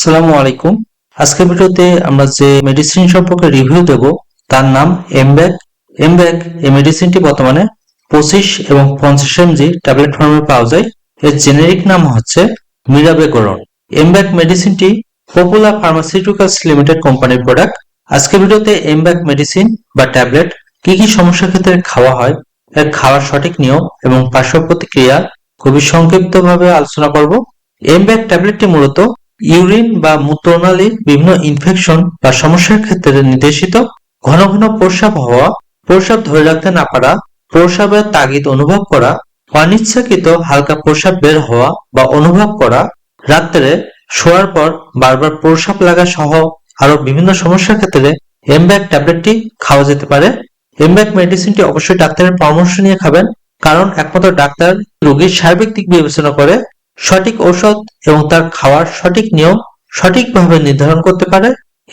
আসসালামু আলাইকুম। আজকের ভিডিওতে আমরা যে মেডিসিন সম্পর্কে রিভিউ দেব তার নাম এমব্যাক। এমব্যাক এই মেডিসিনটি বর্তমানে 25 এবং 50 এমজি ট্যাবলেট ফর্মে পাওয়া যায়। এর জেনেরিক নাম হচ্ছে মিরাবেগরন। এমব্যাক মেডিসিনটি পপুলার ফার্মাসিউটিক্যালস লিমিটেড কোম্পানির প্রোডাক্ট। আজকের ভিডিওতে এমব্যাক মেডিসিন বা ট্যাবলেট কি কি সমস্যার ক্ষেত্রে খাওয়া হয়, এর খাওয়ার সঠিক নিয়ম এবং পার্শ্ব প্রতিক্রিয়া খুবই সংক্ষিপ্তভাবে আলোচনা করব। এমব্যাক ট্যাবলেটটি মূলত ইউরিন বা মূত্রনালীর বিভিন্ন ইনফেকশন বা সমস্যার ক্ষেত্রে নির্দেশিত। ঘন ঘন প্রস্রাব হওয়া, প্রস্রাব ধরে রাখতে না পারা, প্রস্রাবের তাগিদ অনুভব করা, অনিচ্ছাকৃত হালকা প্রস্রাব বের হওয়া বা অনুভব করা, রাত্রে শোয়ার পর বারবার প্রস্রাব লাগা সহ আরো বিভিন্ন সমস্যার ক্ষেত্রে এমব্যাক ট্যাবলেটটি খাওয়া যেতে পারে। এমব্যাক মেডিসিনটি অবশ্যই ডাক্তারের পরামর্শ নিয়ে খাবেন, কারণ একমাত্র ডাক্তার রোগীর সার্বিক দিক বিবেচনা করে সঠিক ঔষধ এবং তার খাওয়ার সঠিক নিয়ম সঠিকভাবে নির্ধারণ করতে পারে।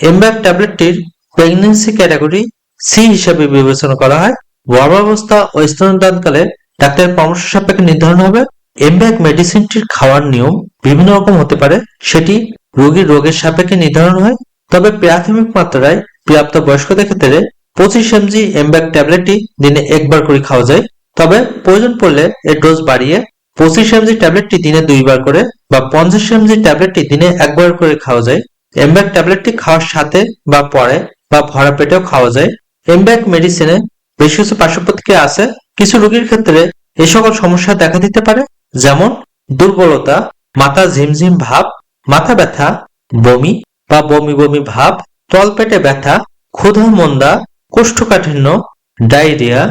এমব্যাক ট্যাবলেটটির প্রেগন্যান্সি ক্যাটাগরি সি হিসেবে বিবেচনা করা হয়। গর্ভাবস্থা ও স্তন্যদানকালে ডাক্তারের পরামর্শ সাপেক্ষে নির্ধারণ হবে। এমব্যাক মেডিসিনটির খাওয়ার নিয়ম বিভিন্ন রকম হতে পারে, সেটি রোগীর রোগের সাপেক্ষে নির্ধারণ হয়। তবে প্রাথমিক মাত্রায় প্রাপ্ত বয়স্কদের ক্ষেত্রে 25 এমজি এমব্যাক ট্যাবলেটটি দিনে একবার করে খাওয়া যায়। তবে প্রয়োজন পড়লে এর ডোজ বাড়িয়ে 25 এমজি ট্যাবলেটটি দিনে 2 বার করে বা 50 এমজি ট্যাবলেটটি দিনে 1 বার করে খাওয়া যায়। এমব্যাক ট্যাবলেটটি খাওয়ার সাথে বা পরে বা ভরা পেটেও খাওয়া যায়। এমব্যাক মেডিসিনে বেশ কিছু পার্শ্ব প্রতিক্রিয়া আছে। কিছু রোগীর ক্ষেত্রে এই সকল সমস্যা দেখা দিতে পারে, যেমন দুর্বলতা, মাথা ঝিমঝিম ভাব, মাথা ব্যথা, বমি বা বমি বমি ভাব, তলপেটে ব্যথা, ক্ষুধা মন্দা, কোষ্ঠকাঠিন্য, ডায়রিয়া,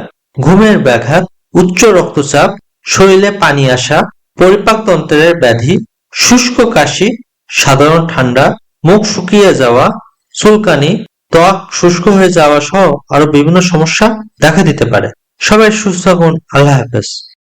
ঘুমের ব্যাঘাত, উচ্চ রক্তচাপ, শরীরে পানি আসা, পরিপাকতন্ত্রের ব্যাধি, শুষ্ক কাশি, সাধারণ ঠান্ডা, মুখ শুকিয়ে যাওয়া, চুলকানি, ত্বক শুষ্ক হয়ে যাওয়া সহ আরো বিভিন্ন সমস্যা দেখা দিতে পারে। সবাই সুস্থ থাকুন। আল্লাহ হাফেজ।